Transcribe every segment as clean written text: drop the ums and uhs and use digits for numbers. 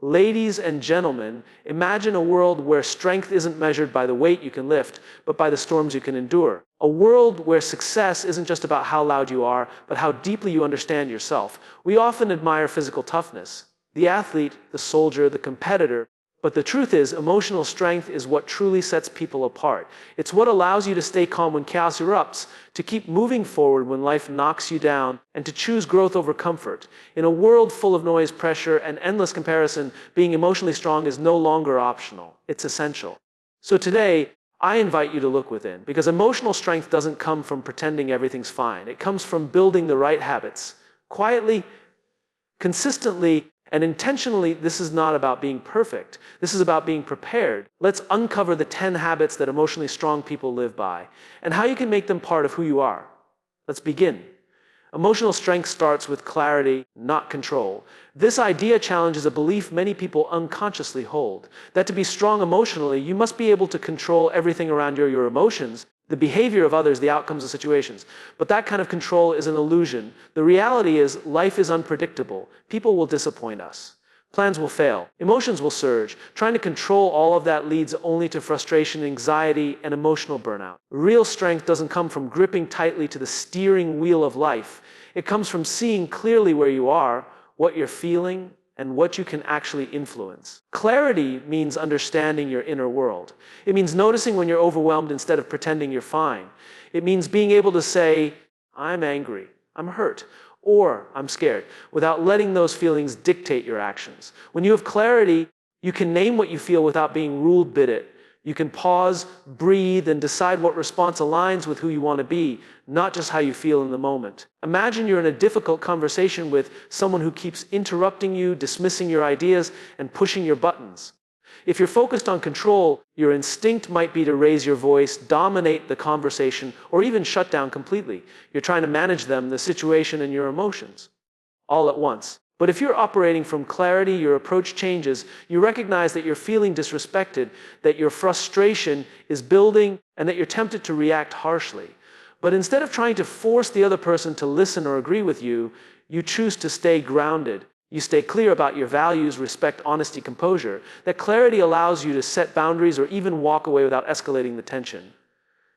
Ladies and gentlemen, imagine a world where strength isn't measured by the weight you can lift, but by the storms you can endure. A world where success isn't just about how loud you are, but how deeply you understand yourself. We often admire physical toughness, the athlete, the soldier, the competitor. But the truth is, emotional strength is what truly sets people apart. It's what allows you to stay calm when chaos erupts, to keep moving forward when life knocks you down, and to choose growth over comfort. In a world full of noise, pressure, and endless comparison, being emotionally strong is no longer optional. It's essential. So today, I invite you to look within, because emotional strength doesn't come from pretending everything's fine. It comes from building the right habits. Quietly, consistently, and intentionally. This is not about being perfect. This is about being prepared. Let's uncover the 10 habits that emotionally strong people live by, and how you can make them part of who you are. Let's begin. Emotional strength starts with clarity, not control. This idea challenges a belief many people unconsciously hold, that to be strong emotionally, you must be able to control everything around your emotions, the behavior of others, the outcomes of situations. But that kind of control is an illusion. The reality is, life is unpredictable. People will disappoint us. Plans will fail. Emotions will surge. Trying to control all of that leads only to frustration, anxiety, and emotional burnout. Real strength doesn't come from gripping tightly to the steering wheel of life. It comes from seeing clearly where you are, what you're feeling, and what you can actually influence. Clarity means understanding your inner world. It means noticing when you're overwhelmed instead of pretending you're fine. It means being able to say, I'm angry, I'm hurt, or I'm scared, without letting those feelings dictate your actions. When you have clarity, you can name what you feel without being ruled by it. You can pause, breathe, and decide what response aligns with who you want to be, not just how you feel in the moment. Imagine you're in a difficult conversation with someone who keeps interrupting you, dismissing your ideas, and pushing your buttons. If you're focused on control, your instinct might be to raise your voice, dominate the conversation, or even shut down completely. You're trying to manage them, the situation, and your emotions, all at once. But if you're operating from clarity, your approach changes. You recognize that you're feeling disrespected, that your frustration is building, and that you're tempted to react harshly. But instead of trying to force the other person to listen or agree with you, you choose to stay grounded. You stay clear about your values, respect, honesty, composure. That clarity allows you to set boundaries or even walk away without escalating the tension.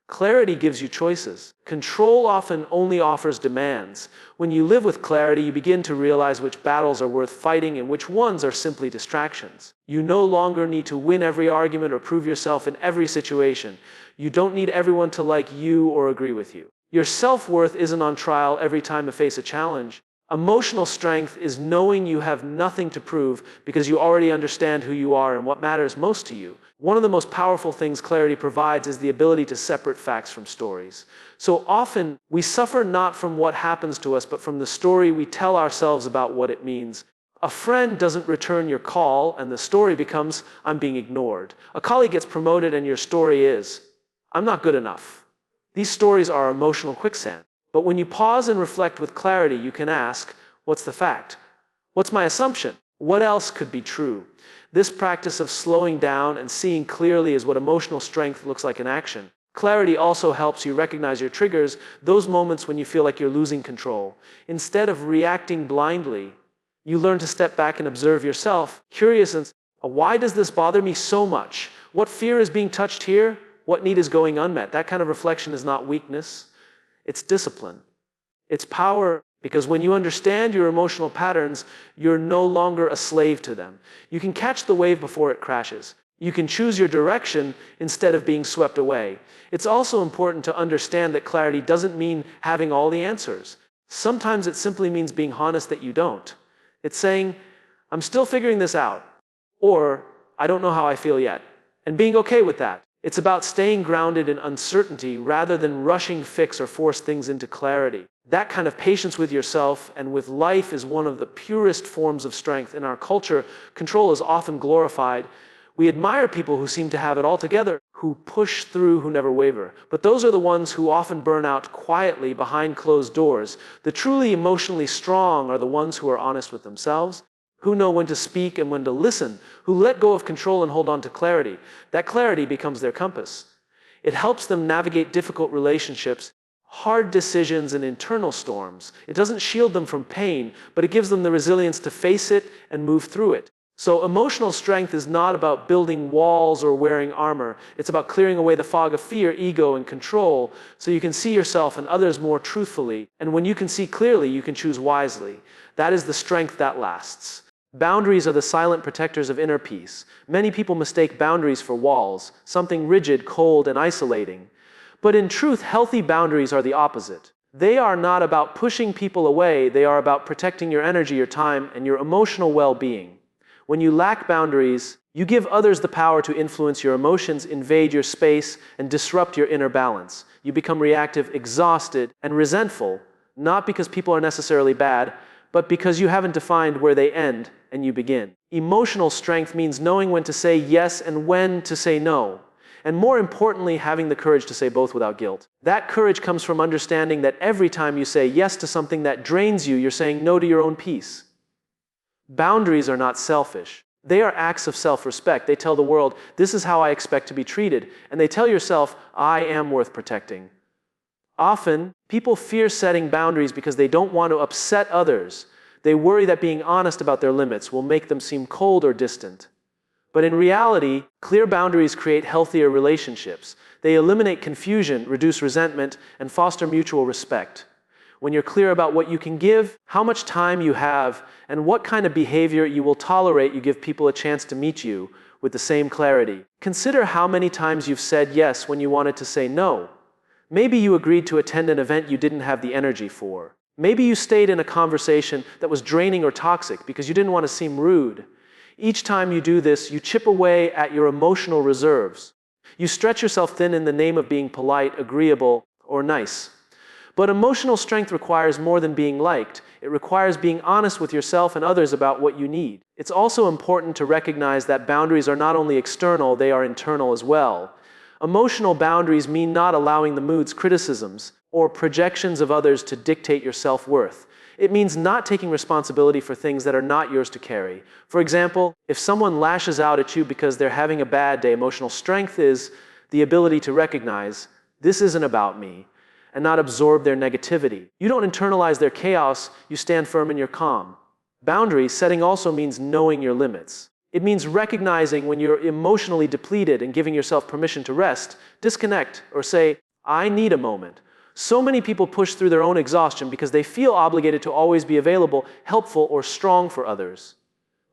Clarity gives you choices. Control often only offers demands. When you live with clarity, you begin to realize which battles are worth fighting and which ones are simply distractions. You no longer need to win every argument or prove yourself in every situation. You don't need everyone to like you or agree with you. Your self-worth isn't on trial every time you face a challenge. Emotional strength is knowing you have nothing to prove because you already understand who you are and what matters most to you. One of the most powerful things clarity provides is the ability to separate facts from stories. So often, we suffer not from what happens to us, but from the story we tell ourselves about what it means. A friend doesn't return your call, and the story becomes, I'm being ignored. A colleague gets promoted, and your story is, I'm not good enough. These stories are emotional quicksand. But when you pause and reflect with clarity, you can ask, what's the fact? What's my assumption? What else could be true? This practice of slowing down and seeing clearly is what emotional strength looks like in action. Clarity also helps you recognize your triggers, those moments when you feel like you're losing control. Instead of reacting blindly, you learn to step back and observe yourself, curious and why does this bother me so much? What fear is being touched here? What need is going unmet? That kind of reflection is not weakness. It's discipline. It's power, because when you understand your emotional patterns, you're no longer a slave to them. You can catch the wave before it crashes. You can choose your direction instead of being swept away. It's also important to understand that clarity doesn't mean having all the answers. Sometimes it simply means being honest that you don't. It's saying, I'm still figuring this out, or I don't know how I feel yet, and being okay with that. It's about staying grounded in uncertainty rather than rushing fix or force things into clarity. That kind of patience with yourself and with life is one of the purest forms of strength. In our culture, control is often glorified. We admire people who seem to have it all together, who push through, who never waver. But those are the ones who often burn out quietly behind closed doors. The truly emotionally strong are the ones who are honest with themselves, who know when to speak and when to listen, who let go of control and hold on to clarity. That clarity becomes their compass. It helps them navigate difficult relationships, hard decisions, and internal storms. It doesn't shield them from pain, but it gives them the resilience to face it and move through it. So emotional strength is not about building walls or wearing armor. It's about clearing away the fog of fear, ego, and control so you can see yourself and others more truthfully. And when you can see clearly, you can choose wisely. That is the strength that lasts. Boundaries are the silent protectors of inner peace. Many people mistake boundaries for walls, something rigid, cold, and isolating. But in truth, healthy boundaries are the opposite. They are not about pushing people away. They are about protecting your energy, your time, and your emotional well-being. When you lack boundaries, you give others the power to influence your emotions, invade your space, and disrupt your inner balance. You become reactive, exhausted, and resentful, not because people are necessarily bad, but because you haven't defined where they end and you begin. Emotional strength means knowing when to say yes and when to say no. And more importantly, having the courage to say both without guilt. That courage comes from understanding that every time you say yes to something that drains you, you're saying no to your own peace. Boundaries are not selfish. They are acts of self-respect. They tell the world, this is how I expect to be treated. And they tell yourself, I am worth protecting. Often, people fear setting boundaries because they don't want to upset others. They worry that being honest about their limits will make them seem cold or distant. But in reality, clear boundaries create healthier relationships. They eliminate confusion, reduce resentment, and foster mutual respect. When you're clear about what you can give, how much time you have, and what kind of behavior you will tolerate, you give people a chance to meet you with the same clarity. Consider how many times you've said yes when you wanted to say no. Maybe you agreed to attend an event you didn't have the energy for. Maybe you stayed in a conversation that was draining or toxic because you didn't want to seem rude. Each time you do this, you chip away at your emotional reserves. You stretch yourself thin in the name of being polite, agreeable, or nice. But emotional strength requires more than being liked. It requires being honest with yourself and others about what you need. It's also important to recognize that boundaries are not only external, they are internal as well. Emotional boundaries mean not allowing the moods, criticisms, or projections of others to dictate your self-worth. It means not taking responsibility for things that are not yours to carry. For example, if someone lashes out at you because they're having a bad day, emotional strength is the ability to recognize, this isn't about me, and not absorb their negativity. You don't internalize their chaos, you stand firm in your calm. Boundary setting also means knowing your limits. It means recognizing when you're emotionally depleted and giving yourself permission to rest, disconnect, or say, I need a moment. So many people push through their own exhaustion because they feel obligated to always be available, helpful, or strong for others.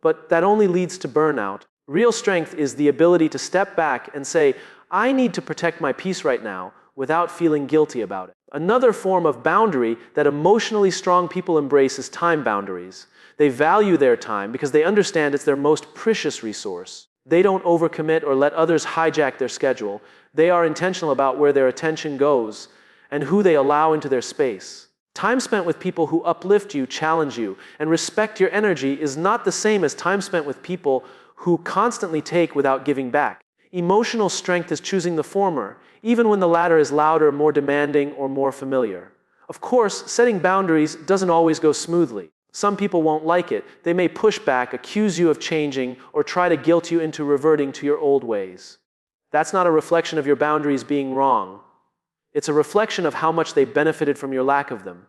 But that only leads to burnout. Real strength is the ability to step back and say, I need to protect my peace right now, without feeling guilty about it. Another form of boundary that emotionally strong people embrace is time boundaries. They value their time because they understand it's their most precious resource. They don't overcommit or let others hijack their schedule. They are intentional about where their attention goes and who they allow into their space. Time spent with people who uplift you, challenge you, and respect your energy is not the same as time spent with people who constantly take without giving back. Emotional strength is choosing the former, even when the latter is louder, more demanding, or more familiar. Of course, setting boundaries doesn't always go smoothly. Some people won't like it. They may push back, accuse you of changing, or try to guilt you into reverting to your old ways. That's not a reflection of your boundaries being wrong. It's a reflection of how much they benefited from your lack of them.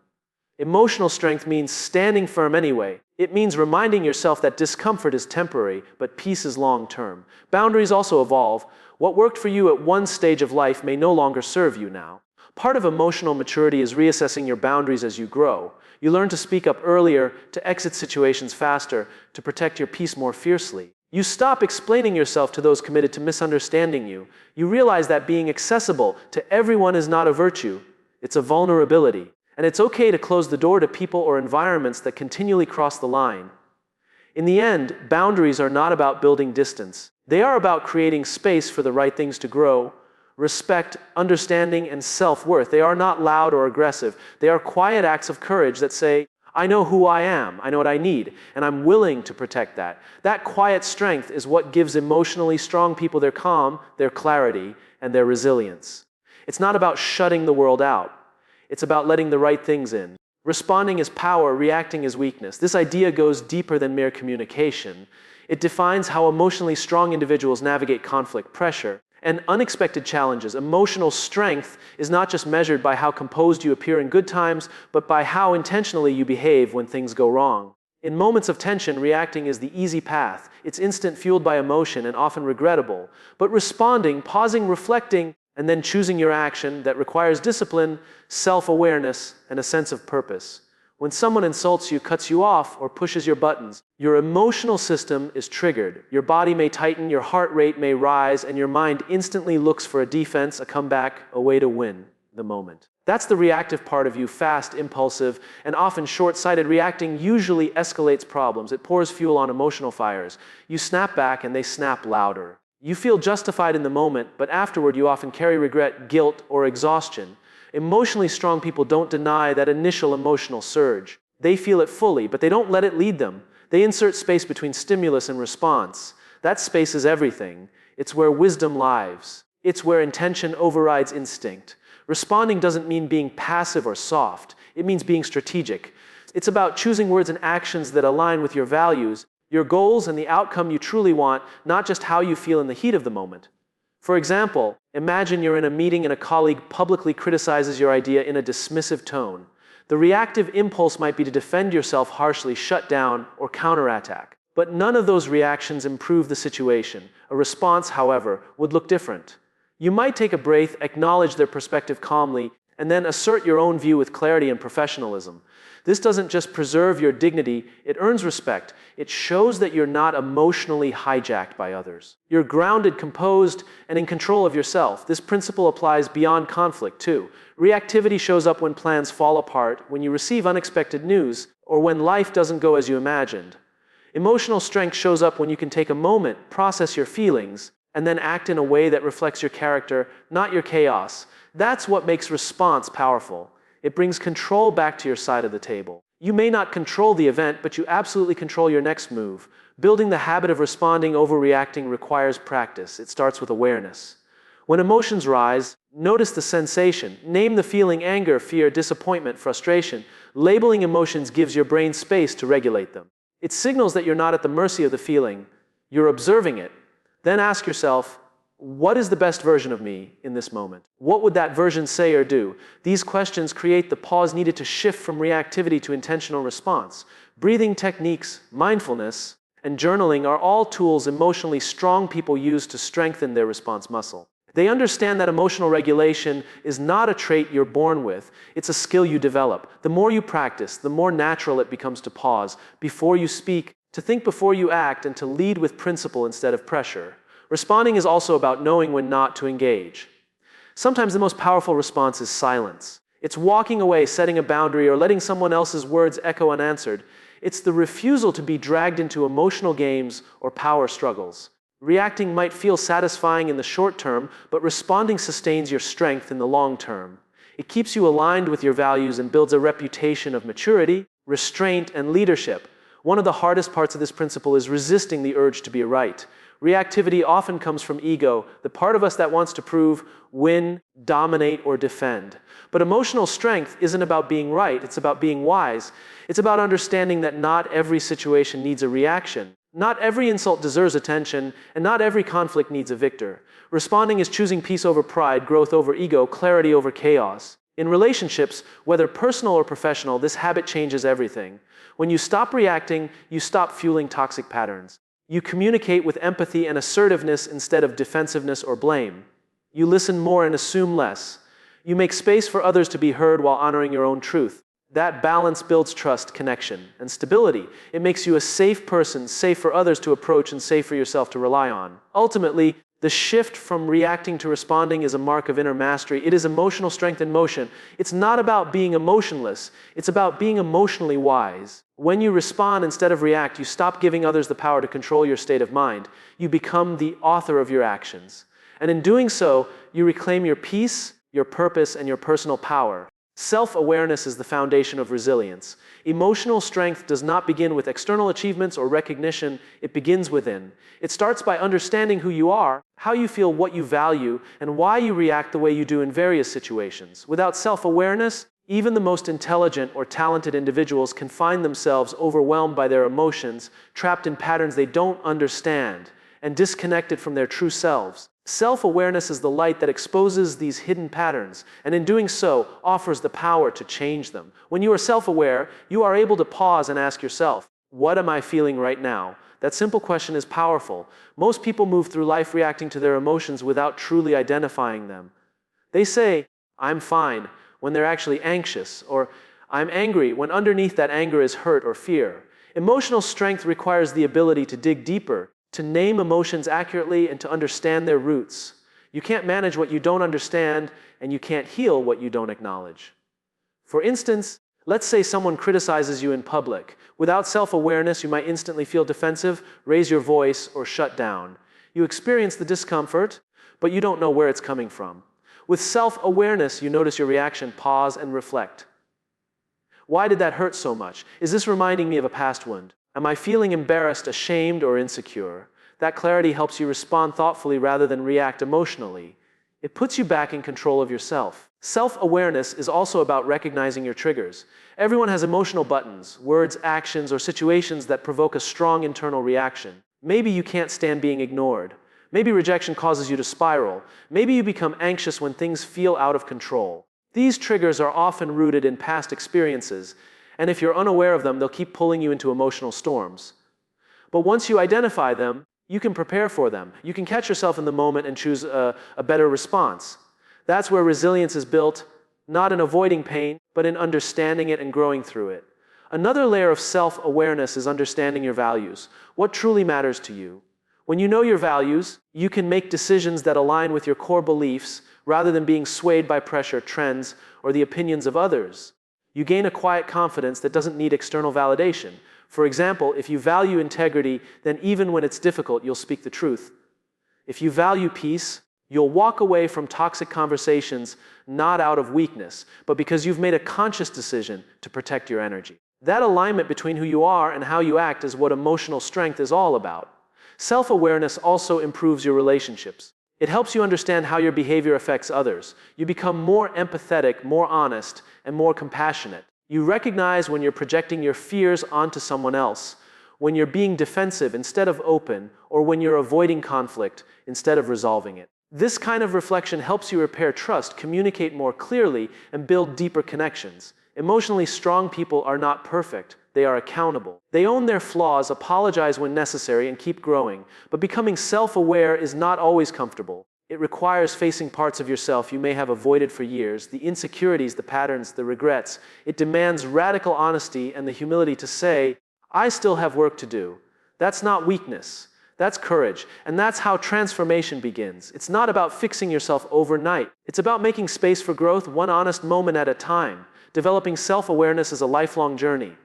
Emotional strength means standing firm anyway. It means reminding yourself that discomfort is temporary, but peace is long-term. Boundaries also evolve. What worked for you at one stage of life may no longer serve you now. Part of emotional maturity is reassessing your boundaries as you grow. You learn to speak up earlier, to exit situations faster, to protect your peace more fiercely. You stop explaining yourself to those committed to misunderstanding you. You realize that being accessible to everyone is not a virtue, it's a vulnerability. And it's okay to close the door to people or environments that continually cross the line. In the end, boundaries are not about building distance. They are about creating space for the right things to grow, respect, understanding, and self-worth. They are not loud or aggressive. They are quiet acts of courage that say, I know who I am, I know what I need, and I'm willing to protect that. That quiet strength is what gives emotionally strong people their calm, their clarity, and their resilience. It's not about shutting the world out. It's about letting the right things in. Responding is power, reacting is weakness. This idea goes deeper than mere communication. It defines how emotionally strong individuals navigate conflict, pressure, and unexpected challenges. Emotional strength is not just measured by how composed you appear in good times, but by how intentionally you behave when things go wrong. In moments of tension, reacting is the easy path. It's instant, fueled by emotion, and often regrettable. But responding, pausing, reflecting, and then choosing your action that requires discipline, self-awareness, and a sense of purpose. When someone insults you, cuts you off, or pushes your buttons, your emotional system is triggered. Your body may tighten, your heart rate may rise, and your mind instantly looks for a defense, a comeback, a way to win the moment. That's the reactive part of you, fast, impulsive, and often short-sighted. Reacting usually escalates problems. It pours fuel on emotional fires. You snap back and they snap louder. You feel justified in the moment, but afterward you often carry regret, guilt, or exhaustion. Emotionally strong people don't deny that initial emotional surge. They feel it fully, but they don't let it lead them. They insert space between stimulus and response. That space is everything. It's where wisdom lives. It's where intention overrides instinct. Responding doesn't mean being passive or soft. It means being strategic. It's about choosing words and actions that align with your values, your goals, and the outcome you truly want, not just how you feel in the heat of the moment. For example, imagine you're in a meeting and a colleague publicly criticizes your idea in a dismissive tone. The reactive impulse might be to defend yourself harshly, shut down, or counterattack. But none of those reactions improve the situation. A response, however, would look different. You might take a breath, acknowledge their perspective calmly, and then assert your own view with clarity and professionalism. This doesn't just preserve your dignity, it earns respect. It shows that you're not emotionally hijacked by others. You're grounded, composed, and in control of yourself. This principle applies beyond conflict, too. Reactivity shows up when plans fall apart, when you receive unexpected news, or when life doesn't go as you imagined. Emotional strength shows up when you can take a moment, process your feelings, and then act in a way that reflects your character, not your chaos. That's what makes response powerful. It brings control back to your side of the table. You may not control the event, but you absolutely control your next move. Building the habit of responding over reacting requires practice. It starts with awareness. When emotions rise, notice the sensation. Name the feeling: anger, fear, disappointment, frustration. Labeling emotions gives your brain space to regulate them. It signals that you're not at the mercy of the feeling. You're observing it. Then ask yourself, what is the best version of me in this moment? What would that version say or do? These questions create the pause needed to shift from reactivity to intentional response. Breathing techniques, mindfulness, and journaling are all tools emotionally strong people use to strengthen their response muscle. They understand that emotional regulation is not a trait you're born with, it's a skill you develop. The more you practice, the more natural it becomes to pause before you speak, to think before you act, and to lead with principle instead of pressure. Responding is also about knowing when not to engage. Sometimes the most powerful response is silence. It's walking away, setting a boundary, or letting someone else's words echo unanswered. It's the refusal to be dragged into emotional games or power struggles. Reacting might feel satisfying in the short term, but responding sustains your strength in the long term. It keeps you aligned with your values and builds a reputation of maturity, restraint, and leadership. One of the hardest parts of this principle is resisting the urge to be right. Reactivity often comes from ego, the part of us that wants to prove, win, dominate, or defend. But emotional strength isn't about being right, it's about being wise. It's about understanding that not every situation needs a reaction. Not every insult deserves attention, and not every conflict needs a victor. Responding is choosing peace over pride, growth over ego, clarity over chaos. In relationships, whether personal or professional, this habit changes everything. When you stop reacting, you stop fueling toxic patterns. You communicate with empathy and assertiveness instead of defensiveness or blame. You listen more and assume less. You make space for others to be heard while honoring your own truth. That balance builds trust, connection, and stability. It makes you a safe person, safe for others to approach and safe for yourself to rely on. Ultimately, the shift from reacting to responding is a mark of inner mastery. It is emotional strength in motion. It's not about being emotionless. It's about being emotionally wise. When you respond instead of react, you stop giving others the power to control your state of mind. You become the author of your actions. And in doing so, you reclaim your peace, your purpose, and your personal power. Self-awareness is the foundation of resilience. Emotional strength does not begin with external achievements or recognition, it begins within. It starts by understanding who you are, how you feel, what you value, and why you react the way you do in various situations. Without self-awareness, even the most intelligent or talented individuals can find themselves overwhelmed by their emotions, trapped in patterns they don't understand, and disconnected from their true selves. Self-awareness is the light that exposes these hidden patterns, and in doing so, offers the power to change them. When you are self-aware, you are able to pause and ask yourself, What am I feeling right now? That simple question is powerful. Most people move through life reacting to their emotions without truly identifying them. They say, "I'm fine," when they're actually anxious, or "I'm angry," when underneath that anger is hurt or fear. Emotional strength requires the ability to dig deeper, to name emotions accurately, and to understand their roots. You can't manage what you don't understand, and you can't heal what you don't acknowledge. For instance, let's say someone criticizes you in public. Without self-awareness, you might instantly feel defensive, raise your voice, or shut down. You experience the discomfort, but you don't know where it's coming from. With self-awareness, you notice your reaction, pause, and reflect. Why did that hurt so much? Is this reminding me of a past wound? Am I feeling embarrassed, ashamed, or insecure? That clarity helps you respond thoughtfully rather than react emotionally. It puts you back in control of yourself. Self-awareness is also about recognizing your triggers. Everyone has emotional buttons, words, actions, or situations that provoke a strong internal reaction. Maybe you can't stand being ignored. Maybe rejection causes you to spiral. Maybe you become anxious when things feel out of control. These triggers are often rooted in past experiences, and if you're unaware of them, they'll keep pulling you into emotional storms. But once you identify them, you can prepare for them. You can catch yourself in the moment and choose a better response. That's where resilience is built, not in avoiding pain, but in understanding it and growing through it. Another layer of self-awareness is understanding your values. What truly matters to you? When you know your values, you can make decisions that align with your core beliefs rather than being swayed by pressure, trends, or the opinions of others. You gain a quiet confidence that doesn't need external validation. For example, if you value integrity, then even when it's difficult, you'll speak the truth. If you value peace, you'll walk away from toxic conversations not out of weakness, but because you've made a conscious decision to protect your energy. That alignment between who you are and how you act is what emotional strength is all about. Self-awareness also improves your relationships. It helps you understand how your behavior affects others. You become more empathetic, more honest, and more compassionate. You recognize when you're projecting your fears onto someone else, when you're being defensive instead of open, or when you're avoiding conflict instead of resolving it. This kind of reflection helps you repair trust, communicate more clearly, and build deeper connections. Emotionally strong people are not perfect. They are accountable. They own their flaws, apologize when necessary, and keep growing. But becoming self-aware is not always comfortable. It requires facing parts of yourself you may have avoided for years, the insecurities, the patterns, the regrets. It demands radical honesty and the humility to say, "I still have work to do." That's not weakness. That's courage. And that's how transformation begins. It's not about fixing yourself overnight. It's about making space for growth one honest moment at a time. Developing self-awareness is a lifelong journey.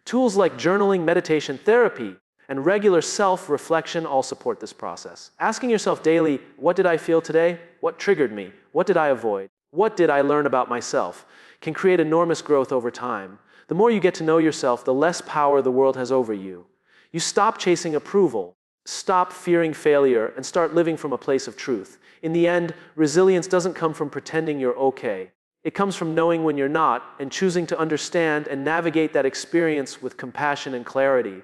Tools like journaling, meditation, therapy, and regular self-reflection all support this process. Asking yourself daily, what did I feel today? What triggered me? What did I avoid? What did I learn about myself? Can create enormous growth over time. The more you get to know yourself, the less power the world has over you. You stop chasing approval, stop fearing failure, and start living from a place of truth. In the end, resilience doesn't come from pretending you're okay. It comes from knowing when you're not and choosing to understand and navigate that experience with compassion and clarity.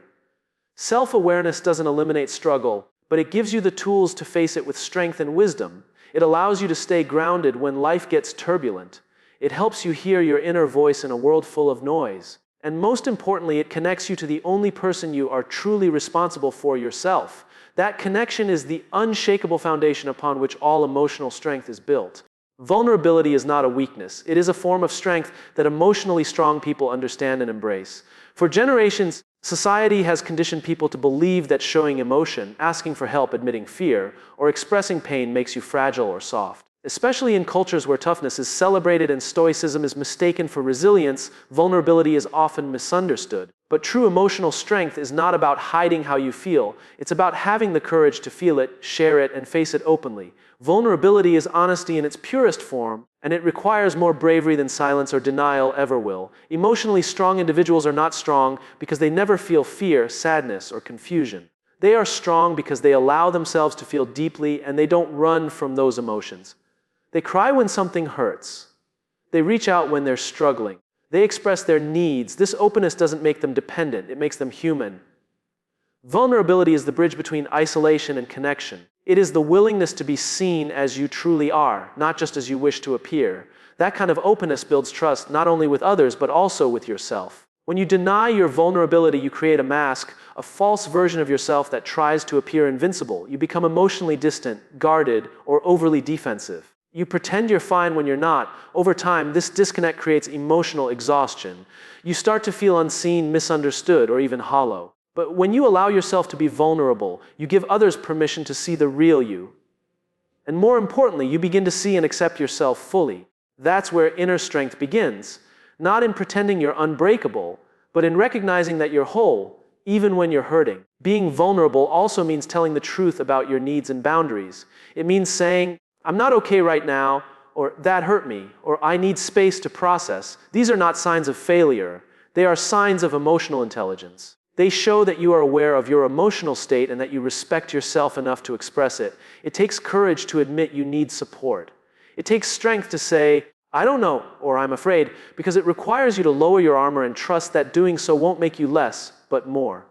Self-awareness doesn't eliminate struggle, but it gives you the tools to face it with strength and wisdom. It allows you to stay grounded when life gets turbulent. It helps you hear your inner voice in a world full of noise. And most importantly, it connects you to the only person you are truly responsible for, yourself. That connection is the unshakable foundation upon which all emotional strength is built. Vulnerability is not a weakness. It is a form of strength that emotionally strong people understand and embrace. For generations, society has conditioned people to believe that showing emotion, asking for help, admitting fear, or expressing pain makes you fragile or soft. Especially in cultures where toughness is celebrated and stoicism is mistaken for resilience, vulnerability is often misunderstood. But true emotional strength is not about hiding how you feel. It's about having the courage to feel it, share it, and face it openly. Vulnerability is honesty in its purest form, and it requires more bravery than silence or denial ever will. Emotionally strong individuals are not strong because they never feel fear, sadness, or confusion. They are strong because they allow themselves to feel deeply and they don't run from those emotions. They cry when something hurts. They reach out when they're struggling. They express their needs. This openness doesn't make them dependent, it makes them human. Vulnerability is the bridge between isolation and connection. It is the willingness to be seen as you truly are, not just as you wish to appear. That kind of openness builds trust not only with others, but also with yourself. When you deny your vulnerability, you create a mask, a false version of yourself that tries to appear invincible. You become emotionally distant, guarded, or overly defensive. You pretend you're fine when you're not. Over time, this disconnect creates emotional exhaustion. You start to feel unseen, misunderstood, or even hollow. But when you allow yourself to be vulnerable, you give others permission to see the real you. And more importantly, you begin to see and accept yourself fully. That's where inner strength begins. Not in pretending you're unbreakable, but in recognizing that you're whole, even when you're hurting. Being vulnerable also means telling the truth about your needs and boundaries. It means saying, "I'm not okay right now," or "that hurt me," or "I need space to process." These are not signs of failure. They are signs of emotional intelligence. They show that you are aware of your emotional state and that you respect yourself enough to express it. It takes courage to admit you need support. It takes strength to say, "I don't know," or "I'm afraid," because it requires you to lower your armor and trust that doing so won't make you less, but more.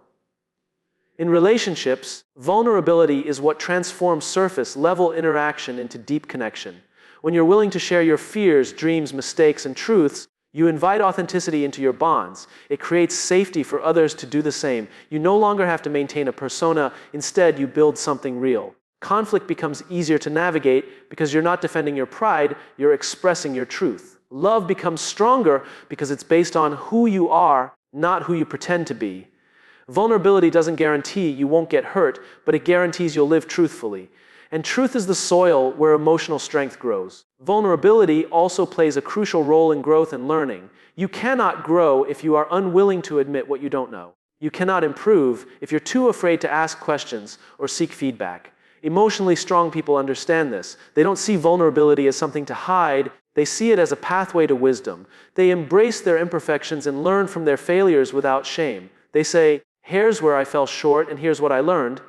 In relationships, vulnerability is what transforms surface-level interaction into deep connection. When you're willing to share your fears, dreams, mistakes, and truths, you invite authenticity into your bonds. It creates safety for others to do the same. You no longer have to maintain a persona. Instead, you build something real. Conflict becomes easier to navigate because you're not defending your pride, you're expressing your truth. Love becomes stronger because it's based on who you are, not who you pretend to be. Vulnerability doesn't guarantee you won't get hurt, but it guarantees you'll live truthfully. And truth is the soil where emotional strength grows. Vulnerability also plays a crucial role in growth and learning. You cannot grow if you are unwilling to admit what you don't know. You cannot improve if you're too afraid to ask questions or seek feedback. Emotionally strong people understand this. They don't see vulnerability as something to hide. They see it as a pathway to wisdom. They embrace their imperfections and learn from their failures without shame. They say, "Here's where I fell short and here's what I learned."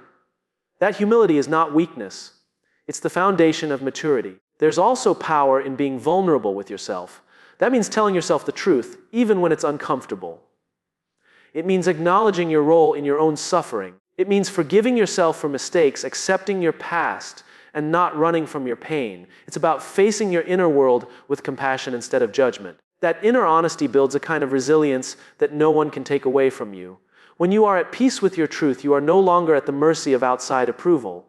That humility is not weakness. It's the foundation of maturity. There's also power in being vulnerable with yourself. That means telling yourself the truth, even when it's uncomfortable. It means acknowledging your role in your own suffering. It means forgiving yourself for mistakes, accepting your past, and not running from your pain. It's about facing your inner world with compassion instead of judgment. That inner honesty builds a kind of resilience that no one can take away from you. When you are at peace with your truth, you are no longer at the mercy of outside approval.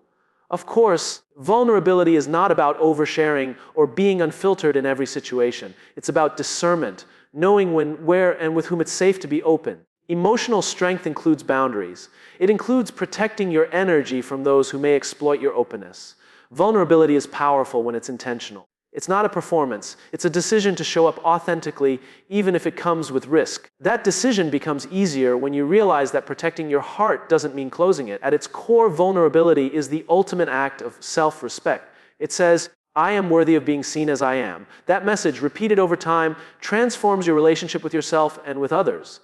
Of course, vulnerability is not about oversharing or being unfiltered in every situation. It's about discernment, knowing when, where, and with whom it's safe to be open. Emotional strength includes boundaries. It includes protecting your energy from those who may exploit your openness. Vulnerability is powerful when it's intentional. It's not a performance. It's a decision to show up authentically, even if it comes with risk. That decision becomes easier when you realize that protecting your heart doesn't mean closing it. At its core, vulnerability is the ultimate act of self-respect. It says, "I am worthy of being seen as I am." That message, repeated over time, transforms your relationship with yourself and with others.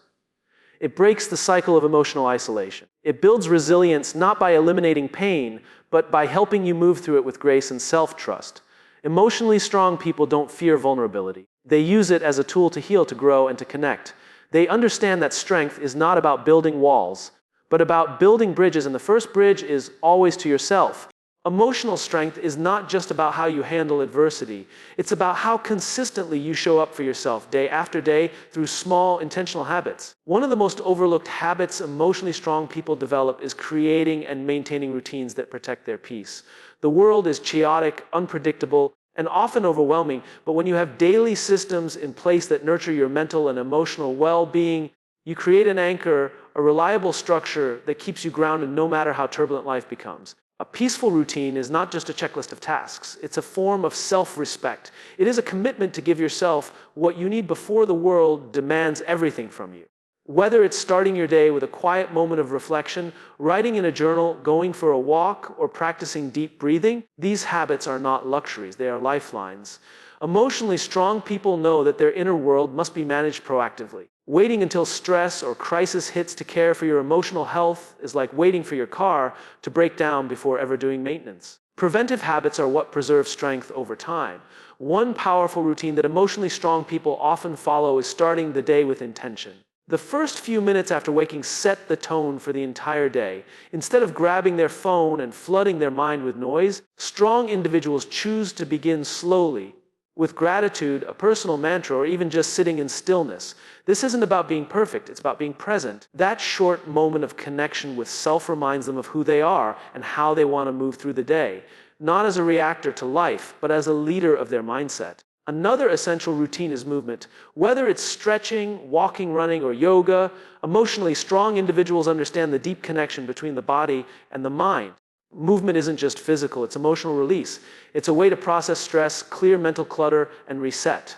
It breaks the cycle of emotional isolation. It builds resilience not by eliminating pain, but by helping you move through it with grace and self-trust. Emotionally strong people don't fear vulnerability. They use it as a tool to heal, to grow, and to connect. They understand that strength is not about building walls, but about building bridges, and the first bridge is always to yourself. Emotional strength is not just about how you handle adversity. It's about how consistently you show up for yourself day after day through small, intentional habits. One of the most overlooked habits emotionally strong people develop is creating and maintaining routines that protect their peace. The world is chaotic, unpredictable, and often overwhelming, but when you have daily systems in place that nurture your mental and emotional well-being, you create an anchor, a reliable structure that keeps you grounded no matter how turbulent life becomes. A peaceful routine is not just a checklist of tasks. It's a form of self-respect. It is a commitment to give yourself what you need before the world demands everything from you. Whether it's starting your day with a quiet moment of reflection, writing in a journal, going for a walk, or practicing deep breathing, these habits are not luxuries, they are lifelines. Emotionally strong people know that their inner world must be managed proactively. Waiting until stress or crisis hits to care for your emotional health is like waiting for your car to break down before ever doing maintenance. Preventive habits are what preserve strength over time. One powerful routine that emotionally strong people often follow is starting the day with intention. The first few minutes after waking set the tone for the entire day. Instead of grabbing their phone and flooding their mind with noise, strong individuals choose to begin slowly, with gratitude, a personal mantra, or even just sitting in stillness. This isn't about being perfect, it's about being present. That short moment of connection with self reminds them of who they are and how they want to move through the day, not as a reactor to life, but as a leader of their mindset. Another essential routine is movement. Whether it's stretching, walking, running, or yoga, emotionally strong individuals understand the deep connection between the body and the mind. Movement isn't just physical, it's emotional release. It's a way to process stress, clear mental clutter, and reset.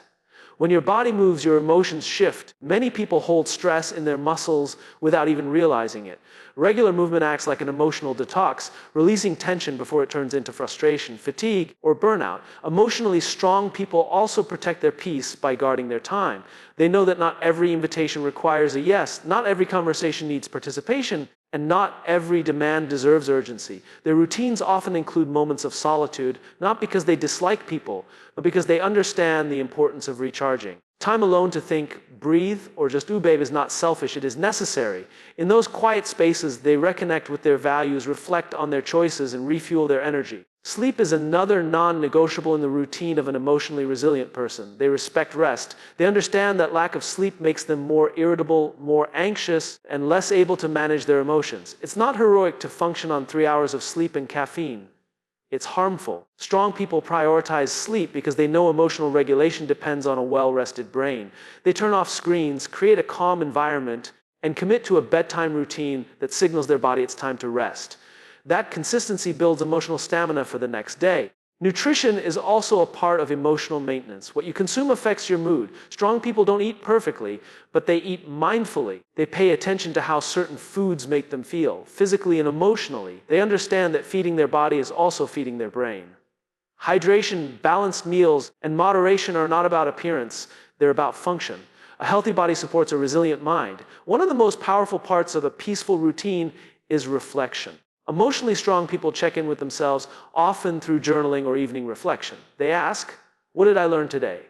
When your body moves, your emotions shift. Many people hold stress in their muscles without even realizing it. Regular movement acts like an emotional detox, releasing tension before it turns into frustration, fatigue, or burnout. Emotionally strong people also protect their peace by guarding their time. They know that not every invitation requires a yes, not every conversation needs participation, and not every demand deserves urgency. Their routines often include moments of solitude, not because they dislike people, but because they understand the importance of recharging. Time alone to think, breathe, or just ooh babe is not selfish, it is necessary. In those quiet spaces, they reconnect with their values, reflect on their choices, and refuel their energy. Sleep is another non-negotiable in the routine of an emotionally resilient person. They respect rest. They understand that lack of sleep makes them more irritable, more anxious, and less able to manage their emotions. It's not heroic to function on 3 hours of sleep and caffeine. It's harmful. Strong people prioritize sleep because they know emotional regulation depends on a well-rested brain. They turn off screens, create a calm environment, and commit to a bedtime routine that signals their body it's time to rest. That consistency builds emotional stamina for the next day. Nutrition is also a part of emotional maintenance. What you consume affects your mood. Strong people don't eat perfectly, but they eat mindfully. They pay attention to how certain foods make them feel, physically and emotionally. They understand that feeding their body is also feeding their brain. Hydration, balanced meals, and moderation are not about appearance, they're about function. A healthy body supports a resilient mind. One of the most powerful parts of a peaceful routine is reflection. Emotionally strong people check in with themselves, often through journaling or evening reflection. They ask, what did I learn today?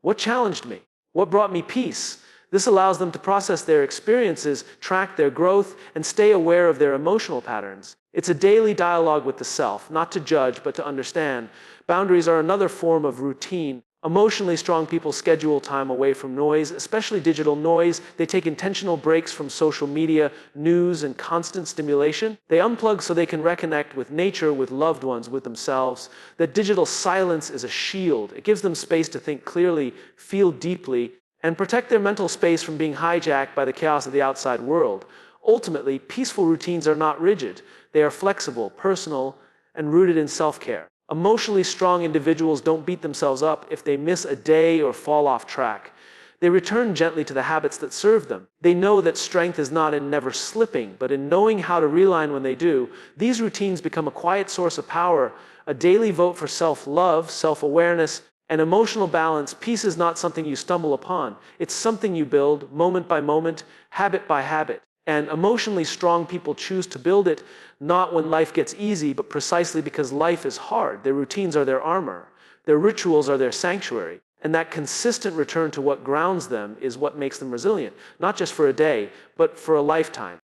What challenged me? What brought me peace? This allows them to process their experiences, track their growth, and stay aware of their emotional patterns. It's a daily dialogue with the self, not to judge, but to understand. Boundaries are another form of routine. Emotionally strong people schedule time away from noise, especially digital noise. They take intentional breaks from social media, news, and constant stimulation. They unplug so they can reconnect with nature, with loved ones, with themselves. That digital silence is a shield. It gives them space to think clearly, feel deeply, and protect their mental space from being hijacked by the chaos of the outside world. Ultimately, peaceful routines are not rigid. They are flexible, personal, and rooted in self-care. Emotionally strong individuals don't beat themselves up if they miss a day or fall off track. They return gently to the habits that serve them. They know that strength is not in never slipping, but in knowing how to realign when they do. These routines become a quiet source of power, a daily vote for self-love, self-awareness, and emotional balance. Peace is not something you stumble upon. It's something you build moment by moment, habit by habit. And emotionally strong people choose to build it not when life gets easy, but precisely because life is hard. Their routines are their armor. Their rituals are their sanctuary. And that consistent return to what grounds them is what makes them resilient, not just for a day, but for a lifetime.